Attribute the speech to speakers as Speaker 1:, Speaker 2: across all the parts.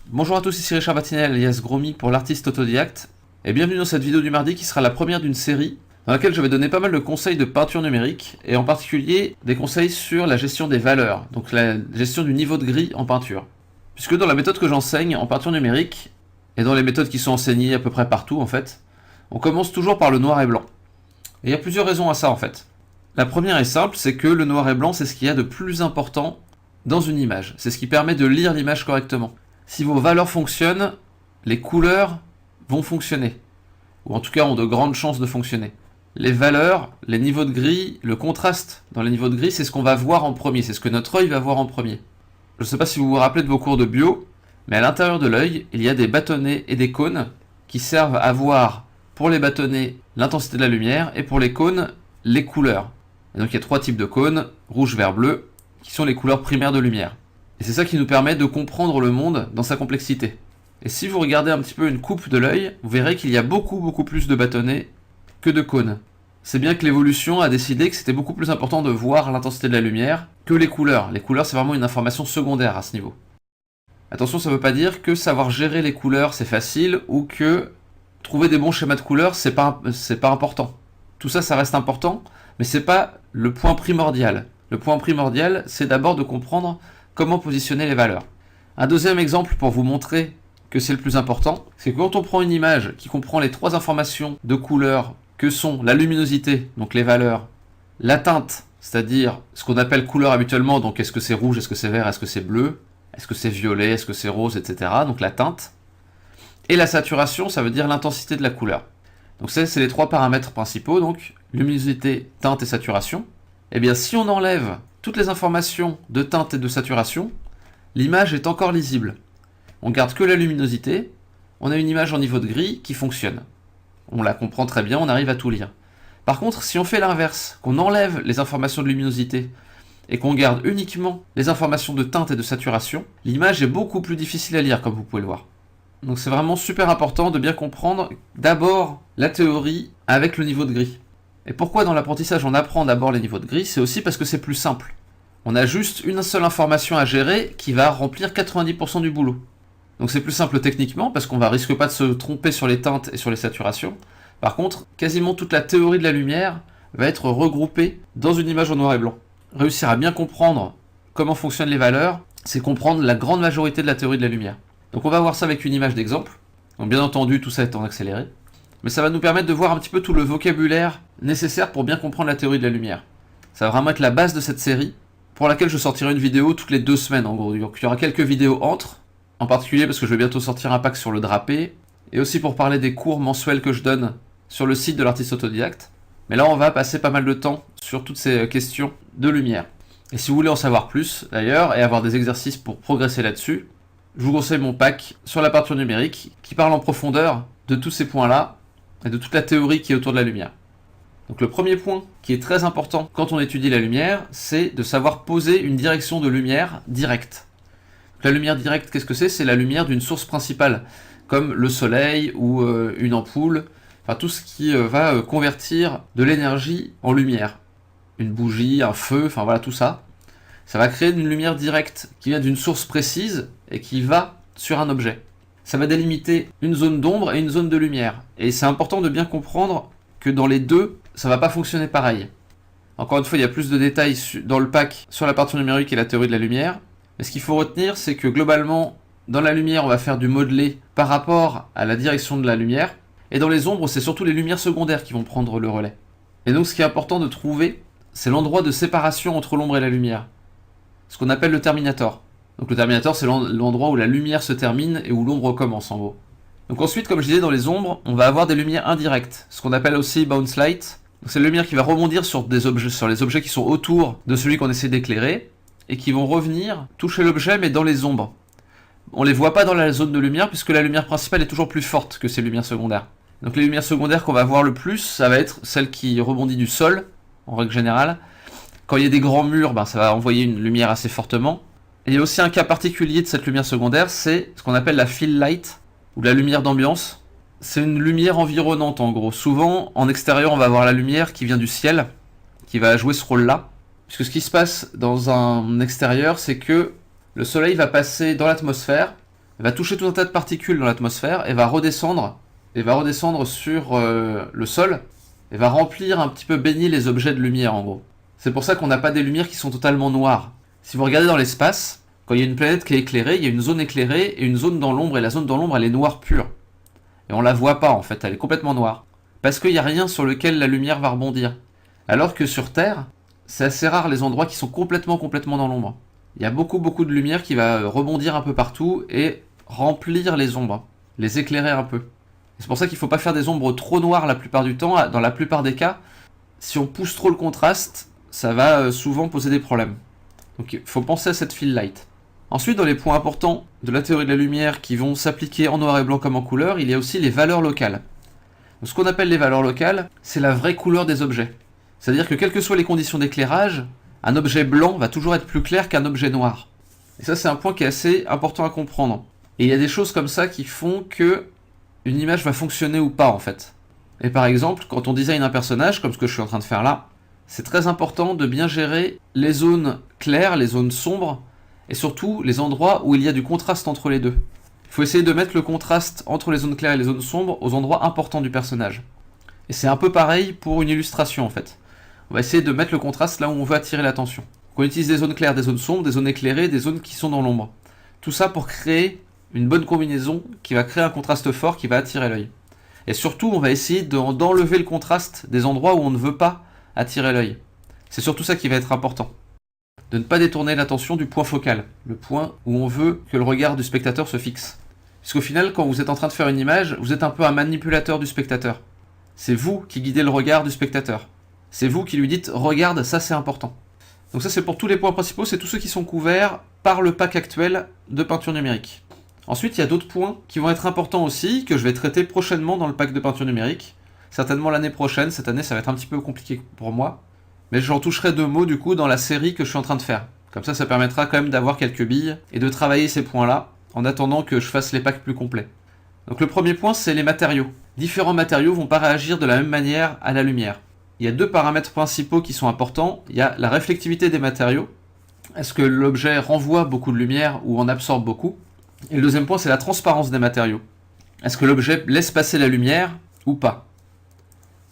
Speaker 1: Bonjour à tous, ici Richard Batinel alias Gromy pour l'artiste autodidacte, et bienvenue dans cette vidéo du mardi qui sera la première d'une série dans laquelle je vais donner pas mal de conseils de peinture numérique, et en particulier des conseils sur la gestion des valeurs, donc la gestion du niveau de gris en peinture. Puisque dans la méthode que j'enseigne en peinture numérique, et dans les méthodes qui sont enseignées à peu près partout en fait, on commence toujours par le noir et blanc. Et il y a plusieurs raisons à ça en fait. La première est simple, c'est que le noir et blanc c'est ce qu'il y a de plus important dans une image, c'est ce qui permet de lire l'image correctement. Si vos valeurs fonctionnent, les couleurs vont fonctionner, ou en tout cas ont de grandes chances de fonctionner. Les valeurs, les niveaux de gris, le contraste dans les niveaux de gris, c'est ce qu'on va voir en premier, c'est ce que notre œil va voir en premier. Je ne sais pas si vous vous rappelez de vos cours de bio, mais à l'intérieur de l'œil, il y a des bâtonnets et des cônes qui servent à voir, pour les bâtonnets, l'intensité de la lumière, et pour les cônes, les couleurs. Et donc il y a trois types de cônes, rouge, vert, bleu, qui sont les couleurs primaires de lumière. Et c'est ça qui nous permet de comprendre le monde dans sa complexité. Et si vous regardez un petit peu une coupe de l'œil, vous verrez qu'il y a beaucoup plus de bâtonnets que de cônes. C'est bien que l'évolution a décidé que c'était beaucoup plus important de voir l'intensité de la lumière que les couleurs. Les couleurs, c'est vraiment une information secondaire à ce niveau. Attention, ça ne veut pas dire que savoir gérer les couleurs, c'est facile, ou que trouver des bons schémas de couleurs, c'est pas important. Tout ça, ça reste important, mais c'est pas le point primordial. Le point primordial, c'est d'abord de comprendre comment positionner les valeurs. Un deuxième exemple pour vous montrer que c'est le plus important, c'est que quand on prend une image qui comprend les trois informations de couleur que sont la luminosité, donc les valeurs, la teinte, c'est-à-dire ce qu'on appelle couleur habituellement, donc est-ce que c'est rouge, est-ce que c'est vert, est-ce que c'est bleu, est-ce que c'est violet, est-ce que c'est rose, etc. Donc la teinte. Et la saturation, ça veut dire l'intensité de la couleur. Donc ça, c'est les trois paramètres principaux, donc luminosité, teinte et saturation. Eh bien, si on enlève toutes les informations de teinte et de saturation, l'image est encore lisible. On garde que la luminosité, on a une image en niveau de gris qui fonctionne. On la comprend très bien, on arrive à tout lire. Par contre, si on fait l'inverse, qu'on enlève les informations de luminosité et qu'on garde uniquement les informations de teinte et de saturation, l'image est beaucoup plus difficile à lire, comme vous pouvez le voir. Donc c'est vraiment super important de bien comprendre d'abord la théorie avec le niveau de gris. Et pourquoi dans l'apprentissage on apprend d'abord les niveaux de gris? C'est aussi parce que c'est plus simple. On a juste une seule information à gérer qui va remplir 90% du boulot. Donc c'est plus simple techniquement parce qu'on risque pas de se tromper sur les teintes et sur les saturations. Par contre, quasiment toute la théorie de la lumière va être regroupée dans une image en noir et blanc. Réussir à bien comprendre comment fonctionnent les valeurs, c'est comprendre la grande majorité de la théorie de la lumière. Donc on va voir ça avec une image d'exemple. Donc bien entendu, tout ça est en accéléré. Mais ça va nous permettre de voir un petit peu tout le vocabulaire nécessaire pour bien comprendre la théorie de la lumière. Ça va vraiment être la base de cette série, pour laquelle je sortirai une vidéo toutes les 2 semaines en gros. Donc il y aura quelques vidéos entre, en particulier parce que je vais bientôt sortir un pack sur le drapé, et aussi pour parler des cours mensuels que je donne sur le site de l'artiste autodidacte. Mais là on va passer pas mal de temps sur toutes ces questions de lumière. Et si vous voulez en savoir plus d'ailleurs, et avoir des exercices pour progresser là-dessus, je vous conseille mon pack sur la peinture numérique, qui parle en profondeur de tous ces points-là, et de toute la théorie qui est autour de la lumière. Donc le premier point qui est très important quand on étudie la lumière, c'est de savoir poser une direction de lumière directe. Donc, la lumière directe, qu'est-ce que c'est? C'est la lumière d'une source principale, comme le soleil ou une ampoule, enfin tout ce qui va convertir de l'énergie en lumière. Une bougie, un feu, enfin voilà tout ça. Ça va créer une lumière directe qui vient d'une source précise et qui va sur un objet. Ça va délimiter une zone d'ombre et une zone de lumière. Et c'est important de bien comprendre que dans les deux, ça va pas fonctionner pareil. Encore une fois, il y a plus de détails dans le pack sur la peinture numérique et la théorie de la lumière. Mais ce qu'il faut retenir, c'est que globalement, dans la lumière, on va faire du modelé par rapport à la direction de la lumière. Et dans les ombres, c'est surtout les lumières secondaires qui vont prendre le relais. Et donc ce qui est important de trouver, c'est l'endroit de séparation entre l'ombre et la lumière. Ce qu'on appelle le terminator. Donc le terminator, c'est l'endroit où la lumière se termine et où l'ombre commence en gros. Donc ensuite, comme je disais, dans les ombres, on va avoir des lumières indirectes, ce qu'on appelle aussi bounce light. C'est la lumière qui va rebondir sur les objets qui sont autour de celui qu'on essaie d'éclairer, et qui vont revenir toucher l'objet, mais dans les ombres. On les voit pas dans la zone de lumière, puisque la lumière principale est toujours plus forte que ces lumières secondaires. Donc les lumières secondaires qu'on va voir le plus, ça va être celle qui rebondit du sol, en règle générale. Quand il y a des grands murs, ça va envoyer une lumière assez fortement. Et il y a aussi un cas particulier de cette lumière secondaire, c'est ce qu'on appelle la fill light, ou la lumière d'ambiance. C'est une lumière environnante en gros. Souvent, en extérieur, on va avoir la lumière qui vient du ciel, qui va jouer ce rôle-là. Puisque ce qui se passe dans un extérieur, c'est que le soleil va passer dans l'atmosphère, va toucher tout un tas de particules dans l'atmosphère et va redescendre sur le sol et va remplir un petit peu, baigner les objets de lumière en gros. C'est pour ça qu'on n'a pas des lumières qui sont totalement noires. Si vous regardez dans l'espace, quand il y a une planète qui est éclairée, il y a une zone éclairée et une zone dans l'ombre, et la zone dans l'ombre elle est noire pure. Et on la voit pas en fait, elle est complètement noire. Parce qu'il n'y a rien sur lequel la lumière va rebondir. Alors que sur Terre, c'est assez rare les endroits qui sont complètement dans l'ombre. Il y a beaucoup de lumière qui va rebondir un peu partout et remplir les ombres, les éclairer un peu. C'est pour ça qu'il ne faut pas faire des ombres trop noires la plupart du temps. Dans la plupart des cas, si on pousse trop le contraste, ça va souvent poser des problèmes. Donc il faut penser à cette fill light. Ensuite, dans les points importants de la théorie de la lumière qui vont s'appliquer en noir et blanc comme en couleur, il y a aussi les valeurs locales. Donc, ce qu'on appelle les valeurs locales, c'est la vraie couleur des objets. C'est-à-dire que quelles que soient les conditions d'éclairage, un objet blanc va toujours être plus clair qu'un objet noir. Et ça, c'est un point qui est assez important à comprendre. Et il y a des choses comme ça qui font que une image va fonctionner ou pas en fait. Et par exemple, quand on design un personnage, comme ce que je suis en train de faire là, c'est très important de bien gérer les zones claires, les zones sombres, et surtout les endroits où il y a du contraste entre les deux. Il faut essayer de mettre le contraste entre les zones claires et les zones sombres aux endroits importants du personnage. Et c'est un peu pareil pour une illustration en fait. On va essayer de mettre le contraste là où on veut attirer l'attention. On utilise des zones claires, des zones sombres, des zones éclairées, des zones qui sont dans l'ombre. Tout ça pour créer une bonne combinaison qui va créer un contraste fort qui va attirer l'œil. Et surtout, on va essayer d'enlever le contraste des endroits où on ne veut pas attirer l'œil. C'est surtout ça qui va être important. De ne pas détourner l'attention du point focal, le point où on veut que le regard du spectateur se fixe. Puisqu'au final, quand vous êtes en train de faire une image, vous êtes un peu un manipulateur du spectateur. C'est vous qui guidez le regard du spectateur. C'est vous qui lui dites « Regarde, ça c'est important ». Donc ça c'est pour tous les points principaux, c'est tous ceux qui sont couverts par le pack actuel de peinture numérique. Ensuite, il y a d'autres points qui vont être importants aussi, que je vais traiter prochainement dans le pack de peinture numérique. Certainement l'année prochaine, cette année ça va être un petit peu compliqué pour moi. Mais j'en toucherai 2 mots du coup dans la série que je suis en train de faire. Comme ça permettra quand même d'avoir quelques billes et de travailler ces points-là en attendant que je fasse les packs plus complets. Donc le premier point, c'est les matériaux. Différents matériaux vont pas réagir de la même manière à la lumière. Il y a 2 paramètres principaux qui sont importants. Il y a la réflectivité des matériaux. Est-ce que l'objet renvoie beaucoup de lumière ou en absorbe beaucoup? Et le deuxième point, c'est la transparence des matériaux. Est-ce que l'objet laisse passer la lumière ou pas?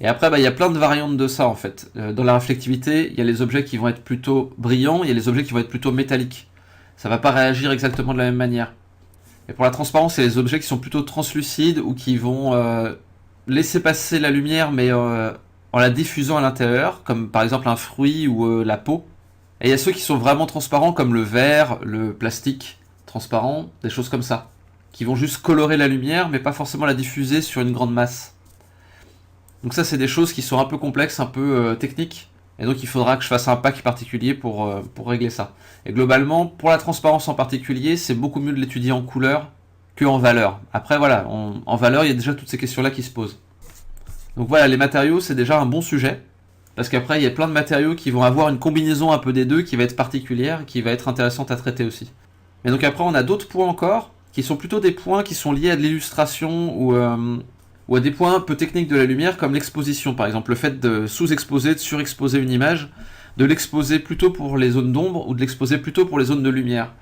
Speaker 1: Et après, il y a plein de variantes de ça en fait. Dans la réflectivité, il y a les objets qui vont être plutôt brillants, il y a les objets qui vont être plutôt métalliques. Ça va pas réagir exactement de la même manière. Et pour la transparence, c'est les objets qui sont plutôt translucides ou qui vont laisser passer la lumière mais en la diffusant à l'intérieur, comme par exemple un fruit ou la peau. Et il y a ceux qui sont vraiment transparents comme le verre, le plastique transparent, des choses comme ça, qui vont juste colorer la lumière mais pas forcément la diffuser sur une grande masse. Donc ça c'est des choses qui sont un peu complexes, un peu techniques, et donc il faudra que je fasse un pack particulier pour régler ça. Et globalement, pour la transparence en particulier, c'est beaucoup mieux de l'étudier en couleur qu'en valeur. Après voilà, en valeur il y a déjà toutes ces questions-là qui se posent. Donc voilà, les matériaux c'est déjà un bon sujet, parce qu'après il y a plein de matériaux qui vont avoir une combinaison un peu des deux qui va être particulière, qui va être intéressante à traiter aussi. Mais donc après on a d'autres points encore, qui sont plutôt des points qui sont liés à de l'illustration ou à des points un peu techniques de la lumière, comme l'exposition par exemple, le fait de sous-exposer, de surexposer une image, de l'exposer plutôt pour les zones d'ombre ou de l'exposer plutôt pour les zones de lumière.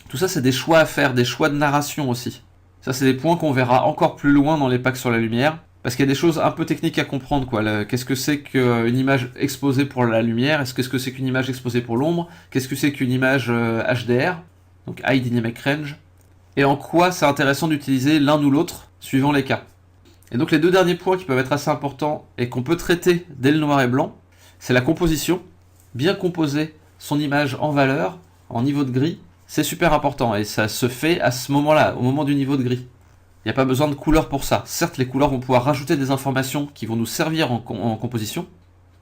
Speaker 1: Tout ça c'est des choix à faire, des choix de narration aussi. Ça c'est des points qu'on verra encore plus loin dans les packs sur la lumière, parce qu'il y a des choses un peu techniques à comprendre, quoi. Qu'est-ce que c'est qu'une image exposée pour la lumière? Qu'est-ce que c'est qu'une image exposée pour l'ombre? Qu'est-ce que c'est qu'une image HDR, donc High Dynamic Range? Et en quoi c'est intéressant d'utiliser l'un ou l'autre, suivant les cas. Et donc les 2 derniers points qui peuvent être assez importants et qu'on peut traiter dès le noir et blanc, c'est la composition. Bien composer son image en valeur, en niveau de gris, c'est super important et ça se fait à ce moment-là, au moment du niveau de gris. Il n'y a pas besoin de couleurs pour ça. Certes, les couleurs vont pouvoir rajouter des informations qui vont nous servir en composition,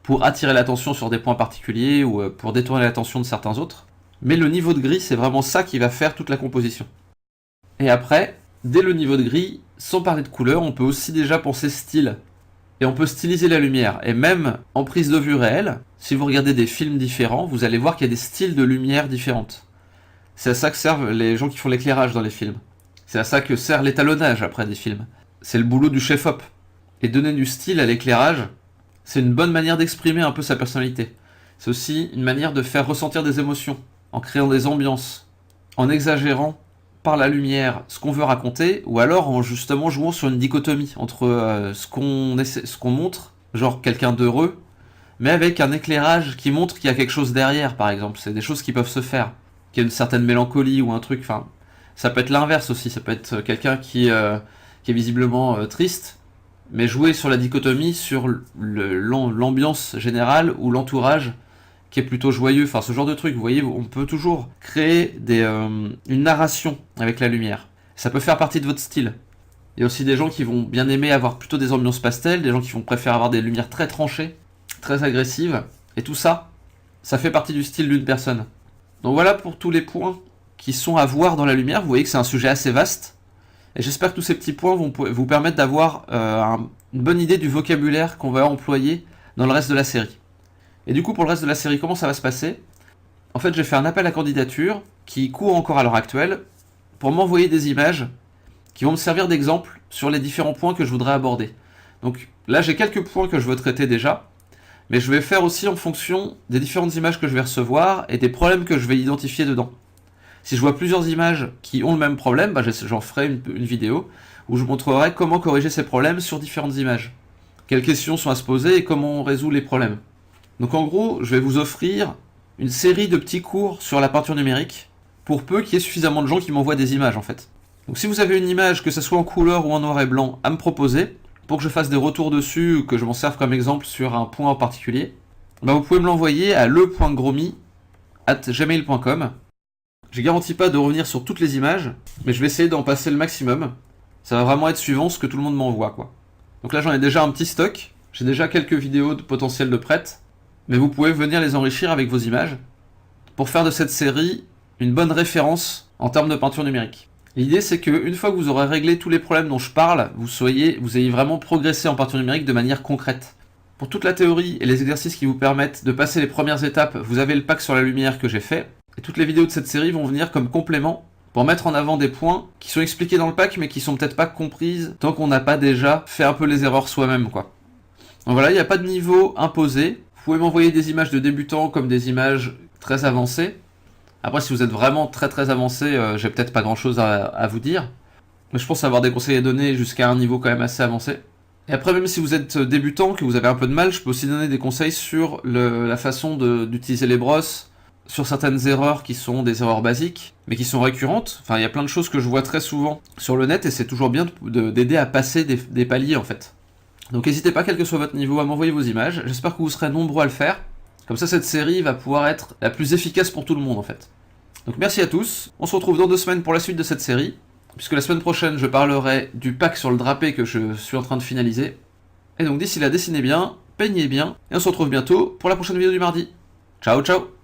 Speaker 1: pour attirer l'attention sur des points particuliers ou pour détourner l'attention de certains autres. Mais le niveau de gris, c'est vraiment ça qui va faire toute la composition. Et après, dès le niveau de gris, sans parler de couleur, on peut aussi déjà penser style. Et on peut styliser la lumière. Et même en prise de vue réelle, si vous regardez des films différents, vous allez voir qu'il y a des styles de lumière différentes. C'est à ça que servent les gens qui font l'éclairage dans les films. C'est à ça que sert l'étalonnage après des films. C'est le boulot du chef-op. Et donner du style à l'éclairage, c'est une bonne manière d'exprimer un peu sa personnalité. C'est aussi une manière de faire ressentir des émotions, en créant des ambiances, en exagérant par la lumière ce qu'on veut raconter, ou alors en justement jouant sur une dichotomie entre ce qu'on montre, genre quelqu'un d'heureux, mais avec un éclairage qui montre qu'il y a quelque chose derrière, par exemple. C'est des choses qui peuvent se faire, qu'il y a une certaine mélancolie ou un truc, enfin, ça peut être l'inverse aussi, ça peut être quelqu'un qui est visiblement triste, mais jouer sur la dichotomie, sur l'ambiance générale ou l'entourage qui est plutôt joyeux, enfin ce genre de truc, vous voyez, on peut toujours créer une narration avec la lumière. Ça peut faire partie de votre style. Il y a aussi des gens qui vont bien aimer avoir plutôt des ambiances pastel, des gens qui vont préférer avoir des lumières très tranchées, très agressives, et tout ça, ça fait partie du style d'une personne. Donc voilà pour tous les points qui sont à voir dans la lumière, vous voyez que c'est un sujet assez vaste, et j'espère que tous ces petits points vont vous permettre d'avoir une bonne idée du vocabulaire qu'on va employer dans le reste de la série. Et du coup, pour le reste de la série, comment ça va se passer? En fait, j'ai fait un appel à candidature qui court encore à l'heure actuelle pour m'envoyer des images qui vont me servir d'exemple sur les différents points que je voudrais aborder. Donc là, j'ai quelques points que je veux traiter déjà, mais je vais faire aussi en fonction des différentes images que je vais recevoir et des problèmes que je vais identifier dedans. Si je vois plusieurs images qui ont le même problème, j'en ferai une vidéo où je montrerai comment corriger ces problèmes sur différentes images. Quelles questions sont à se poser et comment on résout les problèmes. Donc en gros, je vais vous offrir une série de petits cours sur la peinture numérique, pour peu qu'il y ait suffisamment de gens qui m'envoient des images en fait. Donc si vous avez une image, que ce soit en couleur ou en noir et blanc, à me proposer, pour que je fasse des retours dessus, ou que je m'en serve comme exemple sur un point en particulier, vous pouvez me l'envoyer à le.gromy@gmail.com. Je garantis pas de revenir sur toutes les images, mais je vais essayer d'en passer le maximum. Ça va vraiment être suivant ce que tout le monde m'envoie, quoi. Donc là j'en ai déjà un petit stock, j'ai déjà quelques vidéos potentielles de prêtes, mais vous pouvez venir les enrichir avec vos images pour faire de cette série une bonne référence en termes de peinture numérique. L'idée c'est qu'une fois que vous aurez réglé tous les problèmes dont je parle, vous ayez vraiment progressé en peinture numérique de manière concrète. Pour toute la théorie et les exercices qui vous permettent de passer les premières étapes, vous avez le pack sur la lumière que j'ai fait, et toutes les vidéos de cette série vont venir comme complément pour mettre en avant des points qui sont expliqués dans le pack mais qui sont peut-être pas comprises tant qu'on n'a pas déjà fait un peu les erreurs soi-même, quoi. Donc voilà, il n'y a pas de niveau imposé. Vous pouvez m'envoyer des images de débutants comme des images très avancées. Après, si vous êtes vraiment très très avancé, j'ai peut-être pas grand chose à vous dire. Mais je pense avoir des conseils à donner jusqu'à un niveau quand même assez avancé. Et après, même si vous êtes débutant, que vous avez un peu de mal, je peux aussi donner des conseils sur la façon d'utiliser les brosses, sur certaines erreurs qui sont des erreurs basiques, mais qui sont récurrentes. Enfin, il y a plein de choses que je vois très souvent sur le net, et c'est toujours bien d'aider à passer des paliers en fait. Donc n'hésitez pas, quel que soit votre niveau, à m'envoyer vos images. J'espère que vous serez nombreux à le faire. Comme ça, cette série va pouvoir être la plus efficace pour tout le monde, en fait. Donc merci à tous. On se retrouve dans 2 semaines pour la suite de cette série, puisque la semaine prochaine, je parlerai du pack sur le drapé que je suis en train de finaliser. Et donc d'ici là, dessinez bien, peignez bien, et on se retrouve bientôt pour la prochaine vidéo du mardi. Ciao, ciao!